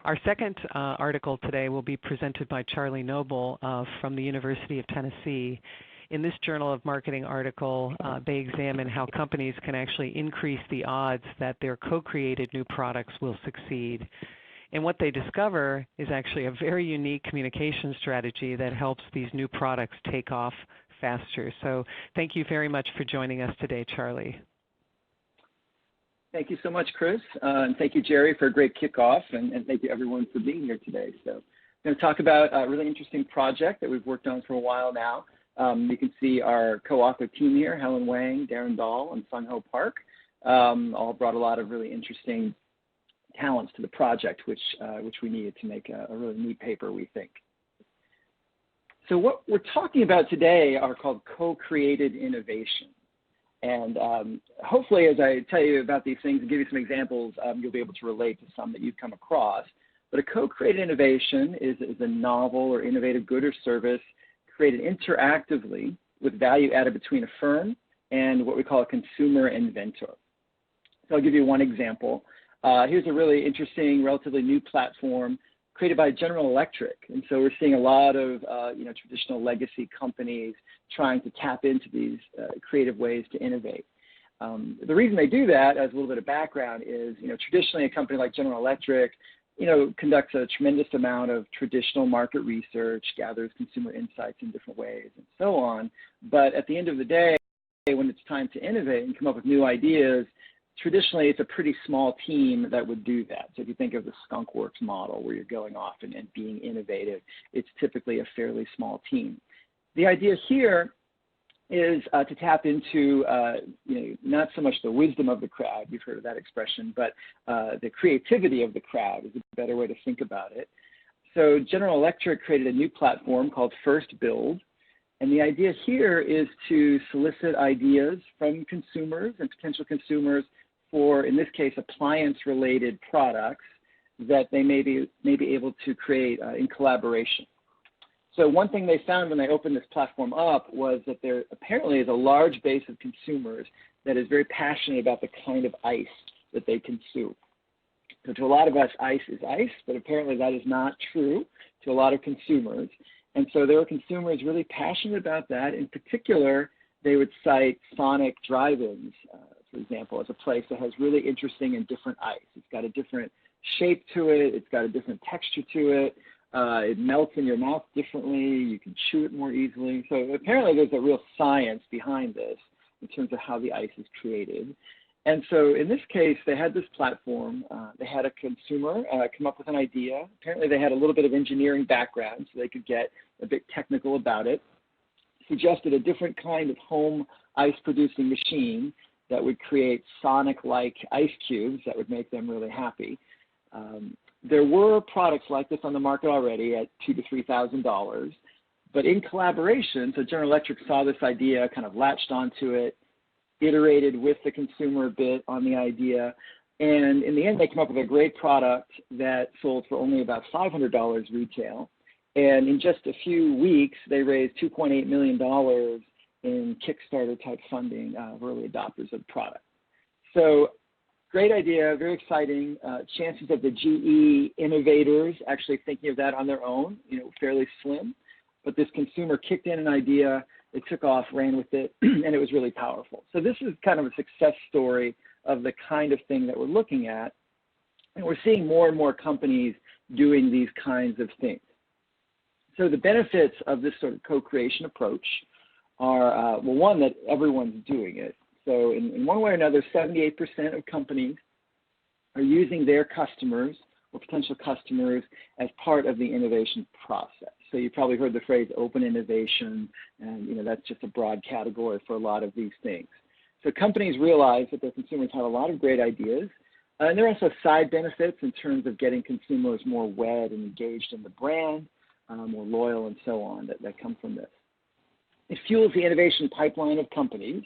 Our second article today will be presented by Charlie Noble from the University of Tennessee. In this Journal of Marketing article, they examine how companies can actually increase the odds that their co-created new products will succeed. And what they discover is actually a very unique communication strategy that helps these new products take off faster. So thank you very much for joining us today, Charlie. Thank you so much, Chris. And thank you, Jerry, for a great kickoff. And thank you, everyone, for being here today. So I'm going to talk about a really interesting project that we've worked on for a while now. You can see our co-author team here, Helen Wang, Darren Dahl, and Sung Ho Park, all brought a lot of really interesting talents to the project, which we needed to make a really neat paper, we think. So what we're talking about today are called co-created innovation. And hopefully, as I tell you about these things and give you some examples, you'll be able to relate to some that you've come across. But a co-created innovation is a novel or innovative good or service created interactively with value added between a firm and what we call a consumer inventor. So I'll give you one example. Here's a really interesting, relatively new platform created by General Electric. And so we're seeing a lot of traditional legacy companies trying to tap into these creative ways to innovate. The reason they do that, as a little bit of background, is traditionally a company like General Electric conducts a tremendous amount of traditional market research, gathers consumer insights in different ways, and so on. But at the end of the day, when it's time to innovate and come up with new ideas, traditionally, it's a pretty small team that would do that. So if you think of the Skunk Works model where you're going off and being innovative, it's typically a fairly small team. The idea here is to tap into, not so much the wisdom of the crowd, you've heard of that expression, but the creativity of the crowd is a better way to think about it. So General Electric created a new platform called First Build. And the idea here is to solicit ideas from consumers and potential consumers for, in this case, appliance-related products that they may be able to create in collaboration. So one thing they found when they opened this platform up was that there apparently is a large base of consumers that is very passionate about the kind of ice that they consume. So to a lot of us, ice is ice, but apparently that is not true to a lot of consumers. And so there are consumers really passionate about that. In particular, they would cite Sonic drive-ins, for example, as a place that has really interesting and different ice. It's got a different shape to it. It's got a different texture to it. It melts in your mouth differently. You can chew it more easily. So apparently there's a real science behind this in terms of how the ice is created. And so in this case, they had this platform. They had a consumer come up with an idea. Apparently they had a little bit of engineering background, so they could get a bit technical about it. Suggested a different kind of home ice-producing machine that would create Sonic-like ice cubes that would make them really happy. There were products like this on the market already at $2,000 to $3,000. But in collaboration, so General Electric saw this idea, kind of latched onto it, iterated with the consumer a bit on the idea, and in the end, they came up with a great product that sold for only about $500 retail. And in just a few weeks, they raised $2.8 million in Kickstarter-type funding of early adopters of the product. So great idea, very exciting. Chances of the GE innovators actually thinking of that on their own, fairly slim. But this consumer kicked in an idea, it took off, ran with it, and it was really powerful. So this is kind of a success story of the kind of thing that we're looking at. And we're seeing more and more companies doing these kinds of things. So the benefits of this sort of co-creation approach are, well, one, that everyone's doing it. So in one way or another, 78% of companies are using their customers or potential customers as part of the innovation process. So you probably heard the phrase open innovation, and that's just a broad category for a lot of these things. So companies realize that their consumers have a lot of great ideas, and there are also side benefits in terms of getting consumers more wed and engaged in the brand, more loyal, and so on that come from this. It fuels the innovation pipeline of companies.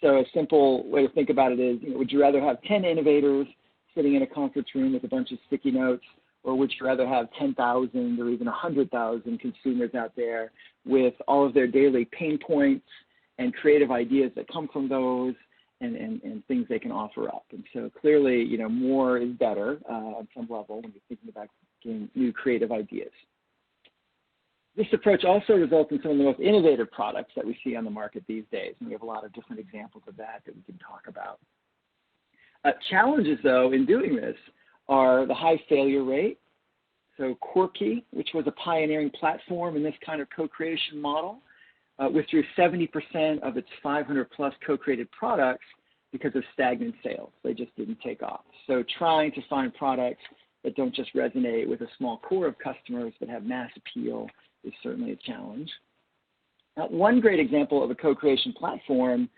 So a simple way to think about it is, would you rather have 10 innovators sitting in a conference room with a bunch of sticky notes, or would you rather have 10,000 or even 100,000 consumers out there with all of their daily pain points and creative ideas that come from those and things they can offer up? And so clearly, more is better on some level when you're thinking about thinking new creative ideas. This approach also results in some of the most innovative products that we see on the market these days, and we have a lot of different examples of that we can talk about. Challenges, though, in doing this are the high failure rate. So Quirky, which was a pioneering platform in this kind of co-creation model, withdrew 70% of its 500-plus co-created products because of stagnant sales. They just didn't take off. So trying to find products that don't just resonate with a small core of customers but have mass appeal is certainly a challenge. Now, one great example of a co-creation platform,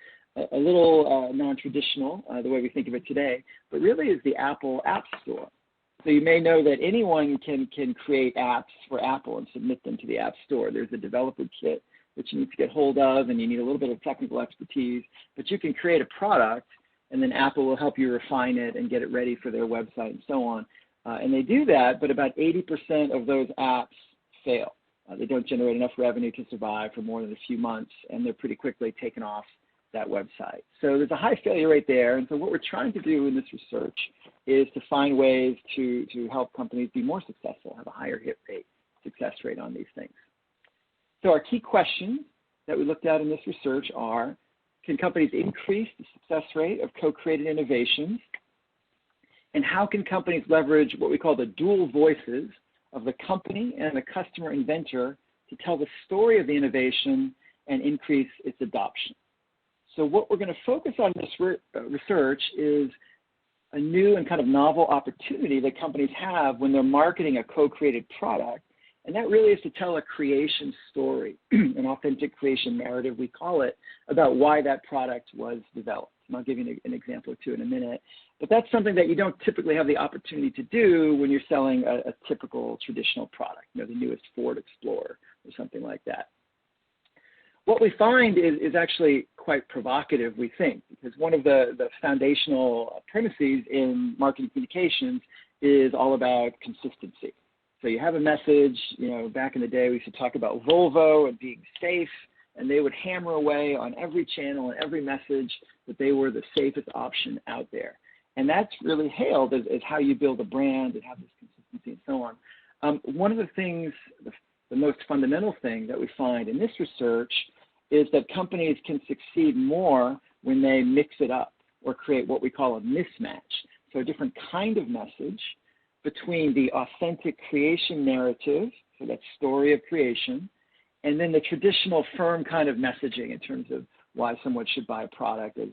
a little non-traditional, the way we think of it today, but really is the Apple App Store. So you may know that anyone can create apps for Apple and submit them to the App Store. There's a developer kit that you need to get hold of, and you need a little bit of technical expertise, but you can create a product, and then Apple will help you refine it and get it ready for their website and so on. And they do that, but about 80% of those apps fail. They don't generate enough revenue to survive for more than a few months, and they're pretty quickly taken off that website. So there's a high failure rate there, and so what we're trying to do in this research is to find ways to help companies be more successful, have a higher hit rate, success rate on these things. So our key questions that we looked at in this research are, can companies increase the success rate of co-created innovations? And how can companies leverage what we call the dual voices of the company and the customer inventor to tell the story of the innovation and increase its adoption? So what we're going to focus on in this research is a new and kind of novel opportunity that companies have when they're marketing a co-created product, and that really is to tell a creation story, an authentic creation narrative, we call it, about why that product was developed. And I'll give you an example or two in a minute. But that's something that you don't typically have the opportunity to do when you're selling a typical traditional product, the newest Ford Explorer or something like that. What we find is actually quite provocative, we think, because one of the foundational premises in marketing communications is all about consistency. So you have a message, back in the day we used to talk about Volvo and being safe, and they would hammer away on every channel and every message that they were the safest option out there. And that's really hailed as how you build a brand and have this consistency and so on. One of the things, the most fundamental thing that we find in this research is that companies can succeed more when they mix it up or create what we call a mismatch. So a different kind of message between the authentic creation narrative, so that story of creation, and then the traditional firm kind of messaging in terms of why someone should buy a product as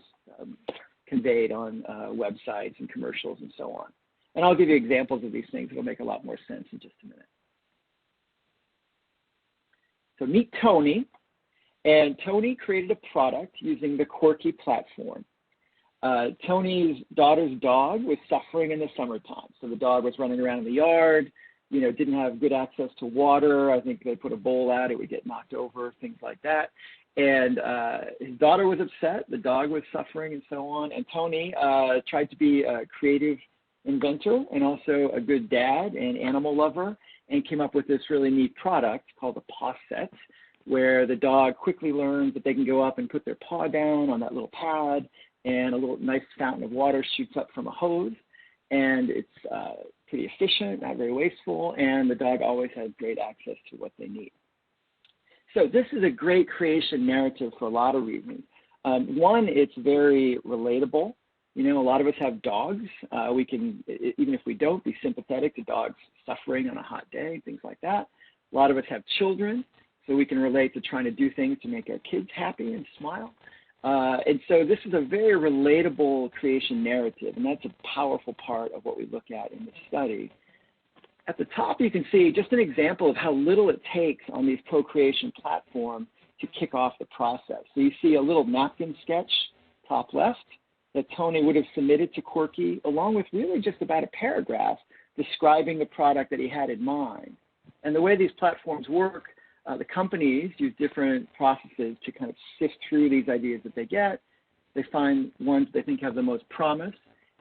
conveyed on websites and commercials and so on. And I'll give you examples of these things. It'll make a lot more sense in just a minute. So meet Tony. And Tony created a product using the Quirky platform. Tony's daughter's dog was suffering in the summertime. So the dog was running around in the yard, didn't have good access to water. I think they put a bowl out, it would get knocked over, things like that. And his daughter was upset, the dog was suffering and so on. And Tony tried to be a creative inventor and also a good dad and animal lover, and came up with this really neat product called a paw set, where the dog quickly learns that they can go up and put their paw down on that little pad, and a little nice fountain of water shoots up from a hose, and it's pretty efficient, not very wasteful, and the dog always has great access to what they need. So this is a great creation narrative for a lot of reasons. One, it's very relatable. A lot of us have dogs. We can, even if we don't, be sympathetic to dogs suffering on a hot day, things like that. A lot of us have children, so we can relate to trying to do things to make our kids happy and smile. And so this is a very relatable creation narrative, and that's a powerful part of what we look at in this study. At the top, you can see just an example of how little it takes on these co-creation platforms to kick off the process. So you see a little napkin sketch, top left, that Tony would have submitted to Quirky, along with really just about a paragraph describing the product that he had in mind. And the way these platforms work, the companies use different processes to kind of sift through these ideas that they get. They find ones they think have the most promise,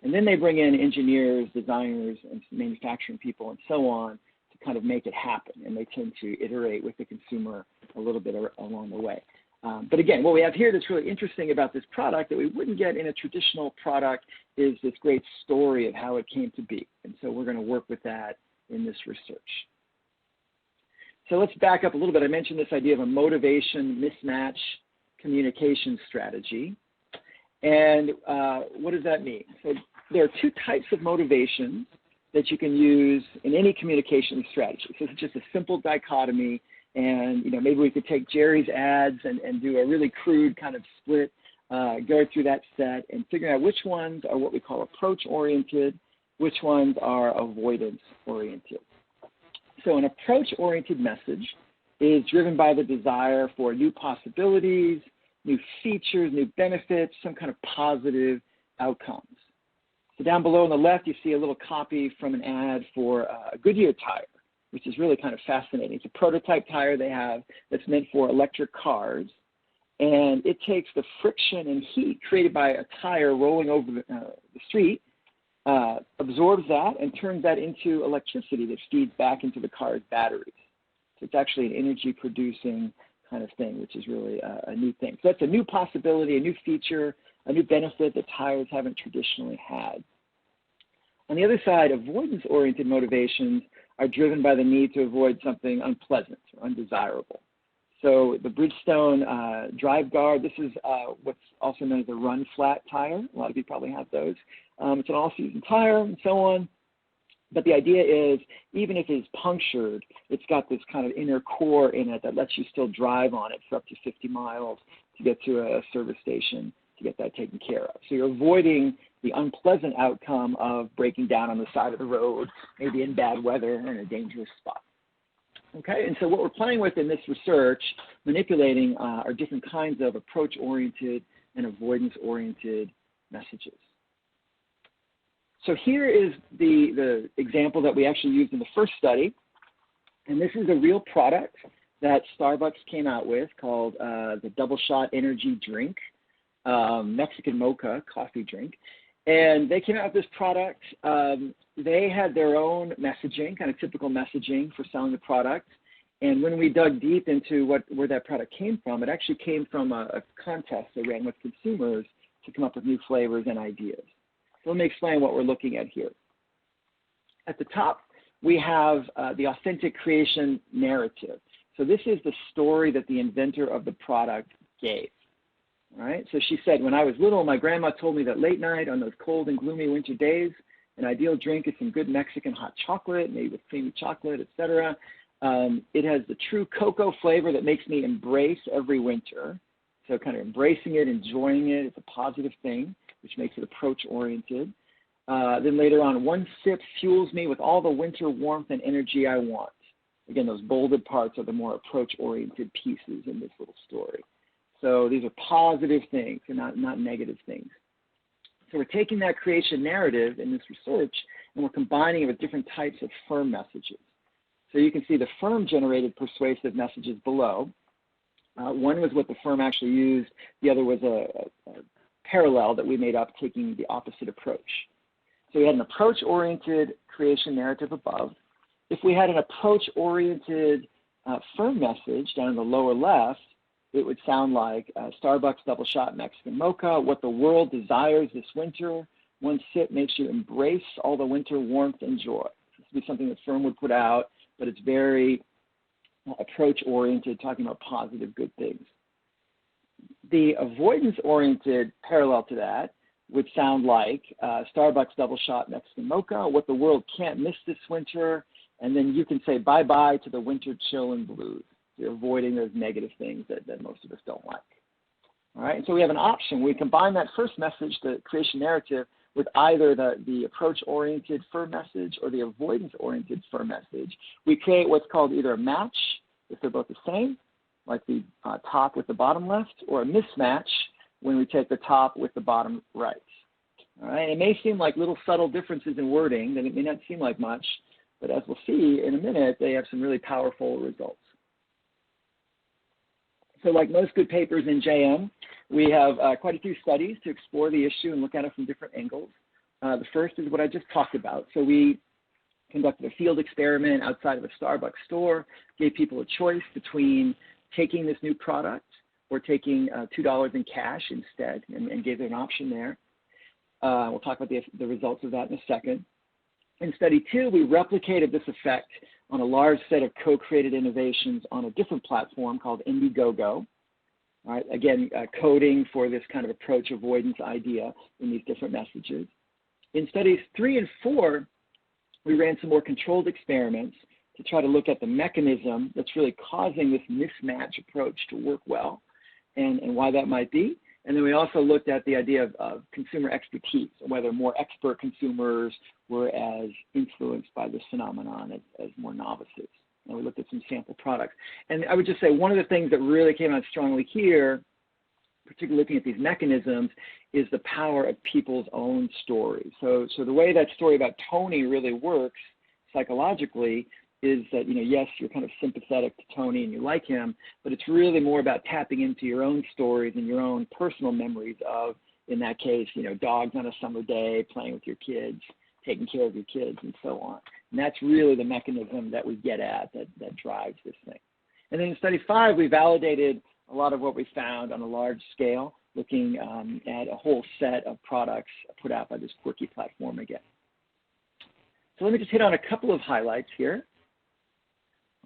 and then they bring in engineers, designers, and manufacturing people and so on to kind of make it happen, and they tend to iterate with the consumer a little bit along the way. But again, what we have here that's really interesting about this product that we wouldn't get in a traditional product is this great story of how it came to be. And so we're going to work with that in this research. So let's back up a little bit. I mentioned this idea of a motivation mismatch communication strategy. And what does that mean? So there are two types of motivations that you can use in any communication strategy. So it's just a simple dichotomy. And maybe we could take Jerry's ads and do a really crude kind of split, go through that set and figure out which ones are what we call approach-oriented, which ones are avoidance-oriented. So an approach-oriented message is driven by the desire for new possibilities, new features, new benefits, some kind of positive outcomes. So down below on the left, you see a little copy from an ad for a Goodyear tire, which is really kind of fascinating. It's a prototype tire they have that's meant for electric cars. And it takes the friction and heat created by a tire rolling over the street, absorbs that and turns that into electricity that feeds back into the car's batteries. So it's actually an energy producing kind of thing, which is really a new thing. So that's a new possibility, a new feature, a new benefit that tires haven't traditionally had. On the other side, avoidance-oriented motivations are driven by the need to avoid something unpleasant or undesirable. So the Bridgestone Drive Guard, this is what's also known as a run flat tire. A lot of you probably have those. It's an all-season tire and so on. But the idea is, even if it's punctured, it's got this kind of inner core in it that lets you still drive on it for up to 50 miles to get to a service station to get that taken care of. So you're avoiding the unpleasant outcome of breaking down on the side of the road, maybe in bad weather or in a dangerous spot. Okay, and so what we're playing with in this research, manipulating are different kinds of approach-oriented and avoidance-oriented messages. So here is the example that we actually used in the first study. And this is a real product that Starbucks came out with called the Double Shot Energy Drink, Mexican mocha coffee drink. And they came out with this product. They had their own messaging, kind of typical messaging for selling the product. And when we dug deep into where that product came from, it actually came from a contest they ran with consumers to come up with new flavors and ideas. So let me explain what we're looking at here. At the top, we have the authentic creation narrative. So this is the story that the inventor of the product gave. All right? So she said, when I was little, my grandma told me that late night on those cold and gloomy winter days, an ideal drink is some good Mexican hot chocolate, maybe with creamy chocolate, etc. It has the true cocoa flavor that makes me embrace every winter. So kind of embracing it, enjoying it, it's a positive thing, which makes it approach-oriented. Then later on, one sip fuels me with all the winter warmth and energy I want. Again, those bolded parts are the more approach-oriented pieces in this little story. So these are positive things and not negative things. So we're taking that creation narrative in this research and we're combining it with different types of firm messages. So you can see the firm-generated persuasive messages below. One was what the firm actually used. The other was a parallel that we made up, taking the opposite approach. So we had an approach-oriented creation narrative above. If we had an approach-oriented firm message down in the lower left, it would sound like Starbucks Double Shot Mexican Mocha, what the world desires this winter. One sip makes you embrace all the winter warmth and joy. This would be something that firm would put out, but it's very approach-oriented, talking about positive, good things. The avoidance-oriented parallel to that would sound like Starbucks Double Shot Mexican Mocha, what the world can't miss this winter, and then you can say bye-bye to the winter chill and blues. You're avoiding those negative things that most of us don't like. All right, and so we have an option. We combine that first message, the creation narrative, with either the approach-oriented firm message or the avoidance-oriented firm message. We create what's called either a match, if they're both the same, like the top with the bottom left, or a mismatch when we take the top with the bottom right. All right, it may seem like little subtle differences in wording, that it may not seem like much, but as we'll see in a minute, they have some really powerful results. So like most good papers in JM, we have quite a few studies to explore the issue and look at it from different angles. The first is what I just talked about. So we conducted a field experiment outside of a Starbucks store, gave people a choice between taking this new product or taking $2 in cash instead, and gave them an option there. We'll talk about the results of that in a second. In study 2, we replicated this effect on a large set of co-created innovations on a different platform called Indiegogo. All right, again, coding for this kind of approach avoidance idea in these different messages. In studies 3 and 4, we ran some more controlled experiments to try to look at the mechanism that's really causing this mismatch approach to work well and why that might be. And then we also looked at the idea of consumer expertise, whether more expert consumers were as influenced by this phenomenon as more novices. And we looked at some sample products. And I would just say one of the things that really came out strongly here, particularly looking at these mechanisms, is the power of people's own stories. So the way that story about Tony really works psychologically is that, yes, you're kind of sympathetic to Tony and you like him, but it's really more about tapping into your own stories and your own personal memories of, in that case, dogs on a summer day, playing with your kids, taking care of your kids, and so on. And that's really the mechanism that we get at that drives this thing. And then in study 5, we validated a lot of what we found on a large scale, looking at a whole set of products put out by this quirky platform again. So let me just hit on a couple of highlights here.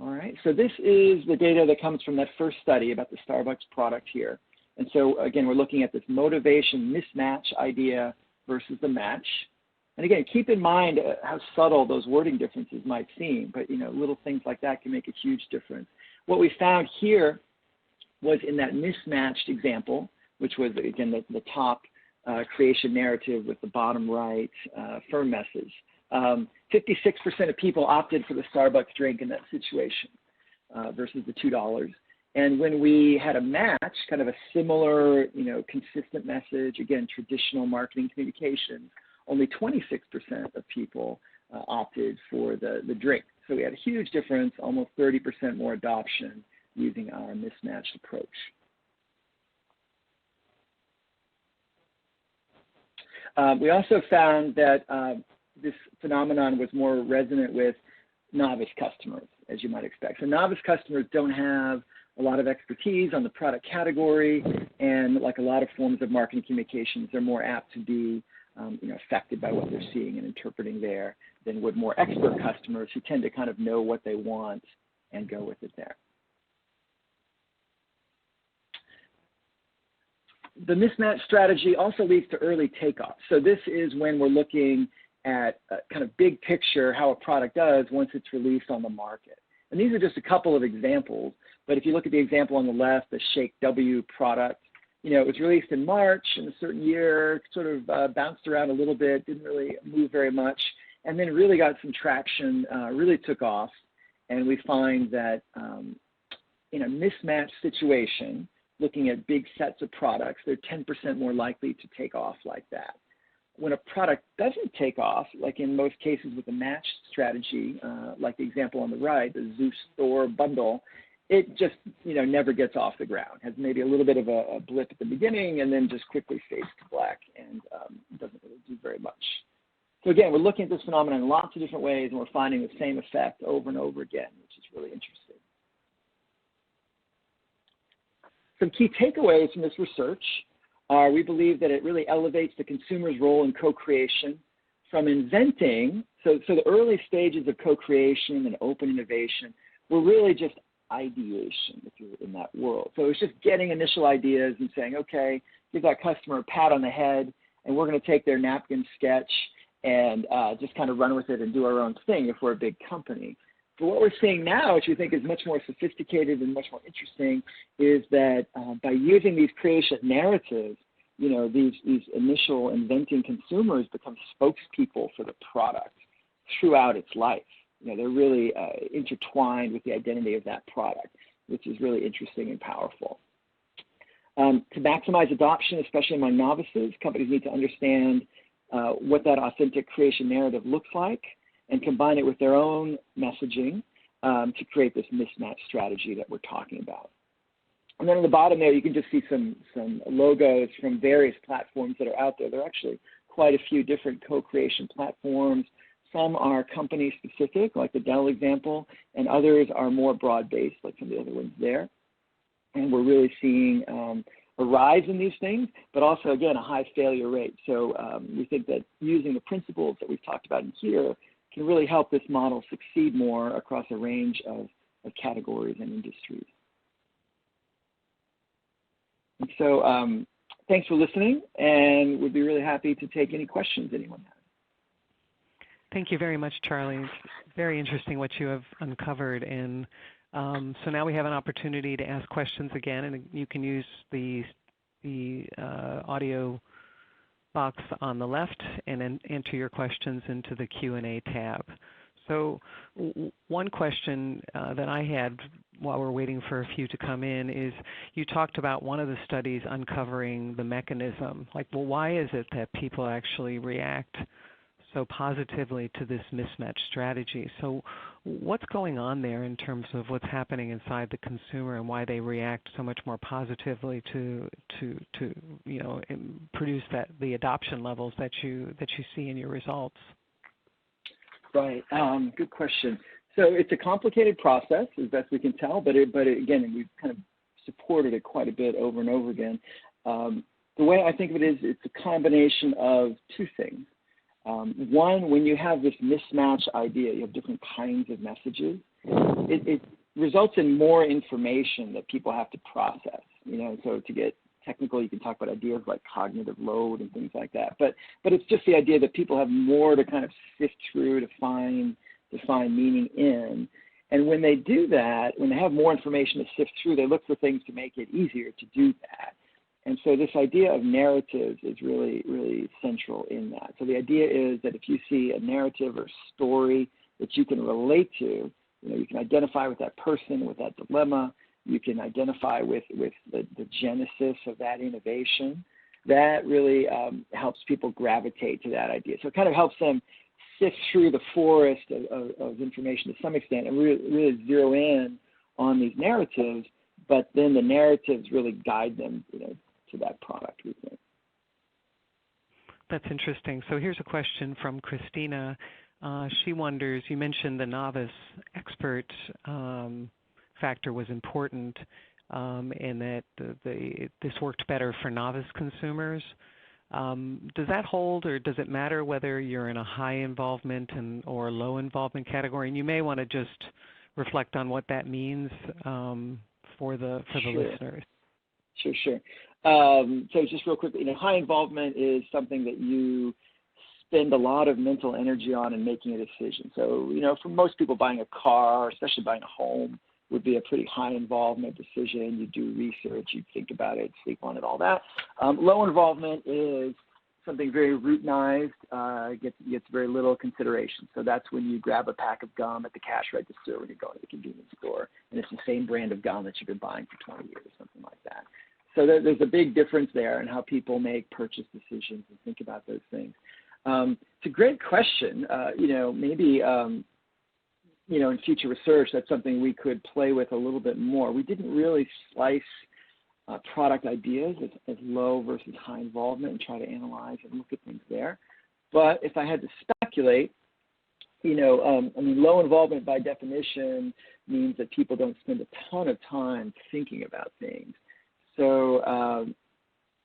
All right, so this is the data that comes from that first study about the Starbucks product here. And so again, we're looking at this motivation mismatch idea versus the match. And again, keep in mind how subtle those wording differences might seem, but little things like that can make a huge difference. What we found here was in that mismatched example, which was again the top creation narrative with the bottom right firm message. 56% of people opted for the Starbucks drink in that situation versus the $2. And when we had a match, kind of a similar, consistent message, again, traditional marketing communications, only 26% of people opted for the drink. So we had a huge difference, almost 30% more adoption using our mismatched approach. We also found that this phenomenon was more resonant with novice customers, as you might expect. So novice customers don't have a lot of expertise on the product category, and like a lot of forms of marketing communications, they're more apt to be affected by what they're seeing and interpreting there than would more expert customers who tend to kind of know what they want and go with it there. The mismatch strategy also leads to early takeoff. So this is when we're looking at kind of big picture how a product does once it's released on the market. And these are just a couple of examples, but if you look at the example on the left, the Shake W product, it was released in March in a certain year, sort of bounced around a little bit, didn't really move very much, and then really got some traction, really took off. And we find that in a mismatched situation, looking at big sets of products, they're 10% more likely to take off like that. When a product doesn't take off, like in most cases with a matched strategy, like the example on the right, the Zeus Thor bundle, it just never gets off the ground. Has maybe a little bit of a blip at the beginning and then just quickly fades to black and doesn't really do very much. So again, we're looking at this phenomenon in lots of different ways, and we're finding the same effect over and over again, which is really interesting. Some key takeaways from this research are we believe that it really elevates the consumer's role in co-creation from inventing. So the early stages of co-creation and open innovation were really just ideation, if you're in that world. So it's just getting initial ideas and saying, okay, give that customer a pat on the head, and we're going to take their napkin sketch and just kind of run with it and do our own thing if we're a big company. But what we're seeing now, which we think is much more sophisticated and much more interesting, is that by using these creation narratives, these initial inventing consumers become spokespeople for the product throughout its life. They're really intertwined with the identity of that product, which is really interesting and powerful. To maximize adoption, especially among novices, companies need to understand what that authentic creation narrative looks like and combine it with their own messaging to create this mismatch strategy that we're talking about. And then on the bottom there, you can just see some logos from various platforms that are out there. There are actually quite a few different co-creation platforms. Some are company-specific, like the Dell example, and others are more broad-based, like some of the other ones there. And we're really seeing a rise in these things, but also, again, a high failure rate. So we think that using the principles that we've talked about in here can really help this model succeed more across a range of categories and industries. And so thanks for listening, and we'd be really happy to take any questions anyone has. Thank you very much, Charlie. It's very interesting what you have uncovered. And so now we have an opportunity to ask questions again, and you can use the audio box on the left and then enter your questions into the Q&A tab. So one question that I had while we're waiting for a few to come in is, you talked about one of the studies uncovering the mechanism. Like, well, why is it that people actually react so positively to this mismatch strategy? So what's going on there in terms of what's happening inside the consumer and why they react so much more positively to produce the adoption levels that you see in your results? Right. Good question. So it's a complicated process, as best we can tell, but again, we've kind of supported it quite a bit over and over again. The way I think of it is, it's a combination of two things. One, when you have this mismatch idea, you have different kinds of messages, it results in more information that people have to process. So to get technical, you can talk about ideas like cognitive load and things like that. But it's just the idea that people have more to kind of sift through to find meaning in. And when they do that, when they have more information to sift through, they look for things to make it easier to do that. And so this idea of narratives is really, really central in that. So the idea is that if you see a narrative or story that you can relate to, you can identify with that person, with that dilemma, you can identify with the genesis of that innovation, that really helps people gravitate to that idea. So it kind of helps them sift through the forest of information to some extent and really zero in on these narratives, but then the narratives really guide them to that product, we think. That's interesting. So here's a question from Christina. She wonders, you mentioned the novice expert factor was important, and that this worked better for novice consumers. Does that hold, or does it matter whether you're in a high involvement or low involvement category? And you may want to just reflect on what that means for the listeners. Sure. So just real quickly, high involvement is something that you spend a lot of mental energy on in making a decision. So, for most people, buying a car, especially buying a home, would be a pretty high involvement decision. You do research, you think about it, sleep on it, all that. Low involvement is something very routinized, gets very little consideration. So that's when you grab a pack of gum at the cash register when you go to the convenience store, and it's the same brand of gum that you've been buying for 20 years, something like that. So there's a big difference there in how people make purchase decisions and think about those things. It's a great question. Maybe in future research, that's something we could play with a little bit more. We didn't really slice product ideas as low versus high involvement and try to analyze and look at things there. But if I had to speculate, low involvement by definition means that people don't spend a ton of time thinking about things. So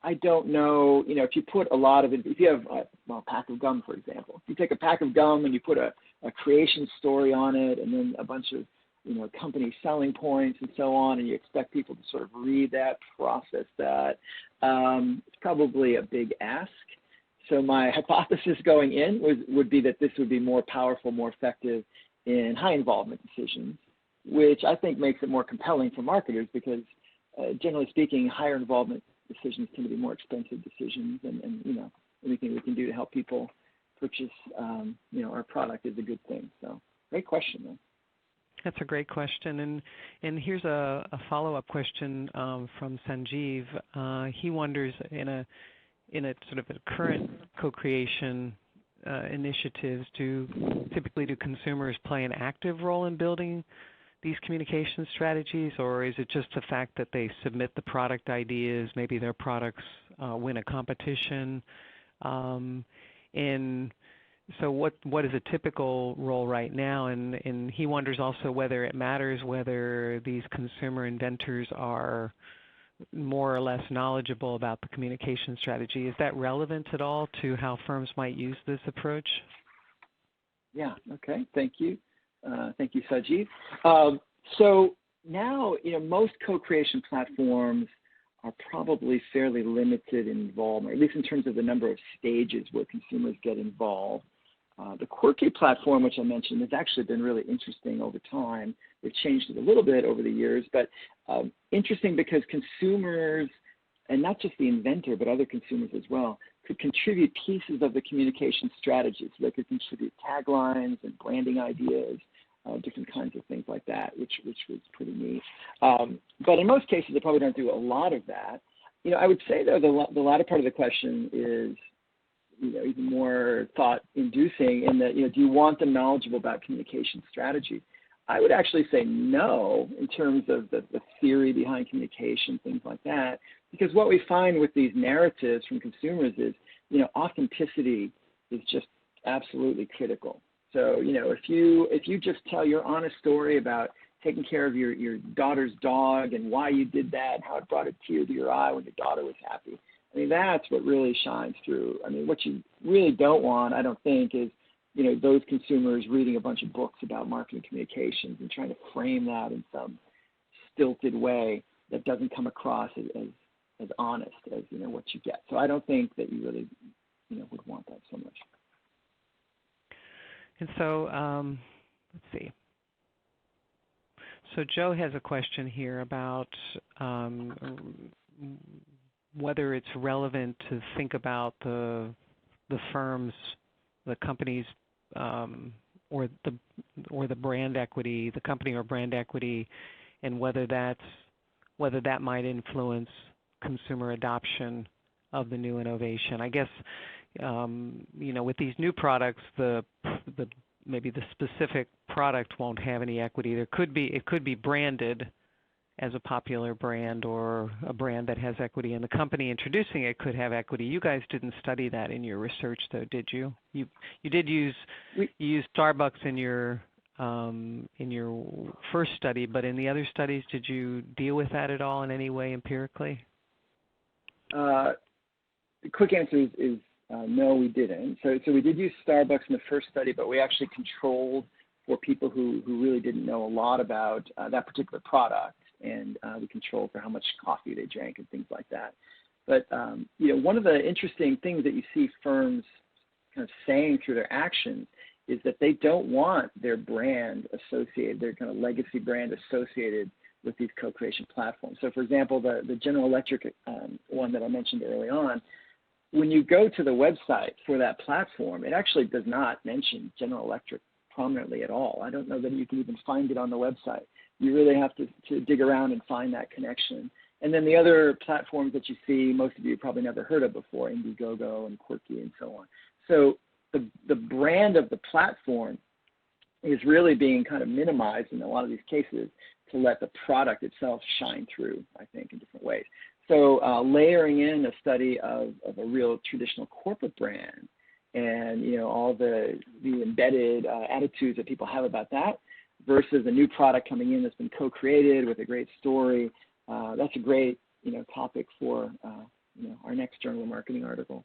I don't know, if you put a lot of it, if you have a pack of gum, for example, if you take a pack of gum and you put a creation story on it and then a bunch of, company selling points and so on, and you expect people to sort of read that, process that, it's probably a big ask. So my hypothesis going in would be that this would be more powerful, more effective in high involvement decisions, which I think makes it more compelling for marketers because generally speaking, higher involvement decisions tend to be more expensive decisions, and anything we can do to help people purchase our product is a good thing. So great question, though. That's a great question, and here's a follow-up question from Sanjeev. He wonders, in a sort of a current co-creation initiatives, do consumers play an active role in building these communication strategies, or is it just the fact that they submit the product ideas, maybe their products win a competition? And so what is a typical role right now? And he wonders also whether it matters whether these consumer inventors are more or less knowledgeable about the communication strategy. Is that relevant at all to how firms might use this approach? Yeah. Okay. Thank you. Thank you, Sajid. So now, most co-creation platforms are probably fairly limited in involvement, at least in terms of the number of stages where consumers get involved. The Quirky platform, which I mentioned, has actually been really interesting over time. They've changed it a little bit over the years, but interesting because consumers, and not just the inventor, but other consumers as well, could contribute pieces of the communication strategy. So they could contribute taglines and branding ideas, different kinds of things like that, which was pretty neat. But in most cases, they probably don't do a lot of that. I would say, though, the latter part of the question is, even more thought-inducing in that, do you want them knowledgeable about communication strategy? I would actually say no in terms of the theory behind communication, things like that, because what we find with these narratives from consumers is, authenticity is just absolutely critical. So, if you just tell your honest story about taking care of your daughter's dog and why you did that, and how it brought a tear to your eye when your daughter was happy, I mean, that's what really shines through. I mean, what you really don't want, I don't think, is, those consumers reading a bunch of books about marketing communications and trying to frame that in some stilted way that doesn't come across as honest as, what you get. So I don't think that you really, would want that so much. And so, let's see. So Joe has a question here about whether it's relevant to think about the firms, the companies, or the brand equity, the company or brand equity, and whether that might influence consumer adoption of the new innovation. I guess with these new products, maybe the specific product won't have any equity. It could be branded as a popular brand or a brand that has equity, and the company introducing it could have equity. You guys didn't study that in your research, though, did you? You did use Starbucks in your first study, but in the other studies, did you deal with that at all in any way empirically? The quick answer is no, we didn't. So we did use Starbucks in the first study, but we actually controlled for people who really didn't know a lot about that particular product, and we controlled for how much coffee they drank and things like that. But one of the interesting things that you see firms kind of saying through their actions is that they don't want their brand associated, their kind of legacy brand associated with these co-creation platforms. So, for example, the General Electric one that I mentioned early on, when you go to the website for that platform, it actually does not mention General Electric prominently at all. I don't know that you can even find it on the website. You really have to dig around and find that connection. And then the other platforms that you see, most of you probably never heard of before, Indiegogo and Quirky and so on. So the brand of the platform is really being kind of minimized in a lot of these cases to let the product itself shine through, I think, in different ways. So layering in a study of a real traditional corporate brand and, all the embedded attitudes that people have about that versus a new product coming in that's been co-created with a great story, that's a great, topic for, our next Journal of Marketing article.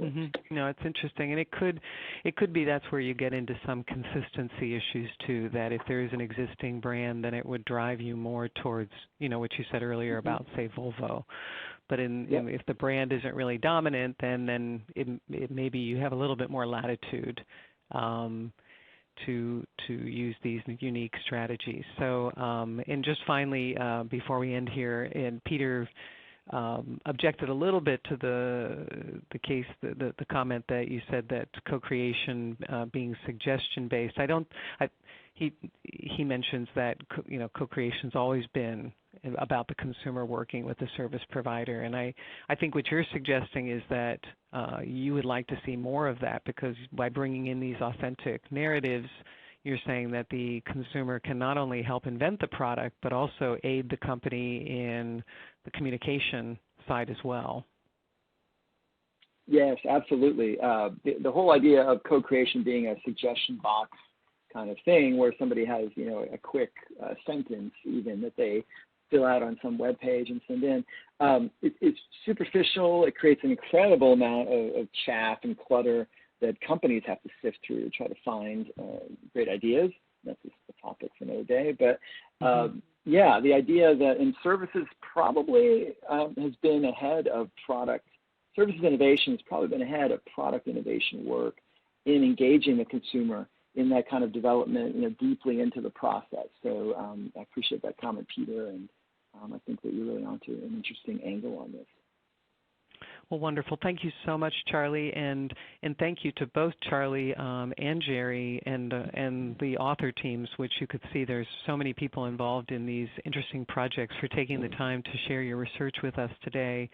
Mm-hmm. No, it's interesting, and it could be that's where you get into some consistency issues too. That if there is an existing brand, then it would drive you more towards, what you said earlier about, say, Volvo. But if the brand isn't really dominant, then it maybe you have a little bit more latitude to use these unique strategies. So, and just finally, before we end here, and Peter objected a little bit to the case, the comment that you said that co-creation being suggestion-based. He mentions that co-creation's always been about the consumer working with the service provider, and I think what you're suggesting is that you would like to see more of that, because by bringing in these authentic narratives, you're saying that the consumer can not only help invent the product, but also aid the company in the communication side as well. Yes, absolutely. The whole idea of co-creation being a suggestion box kind of thing, where somebody has, a quick sentence even that they fill out on some web page and send in, it's superficial. It creates an incredible amount of chaff and clutter that companies have to sift through to try to find great ideas. That's just a topic for another day. But yeah, the idea that in services probably has been ahead of product. Services innovation has probably been ahead of product innovation work in engaging the consumer in that kind of development, deeply into the process. So I appreciate that comment, Peter, and I think that you're really onto an interesting angle on this. Well, wonderful. Thank you so much, Charlie, and thank you to both Charlie and Jerry and the author teams, which you could see there's so many people involved in these interesting projects, for taking the time to share your research with us today.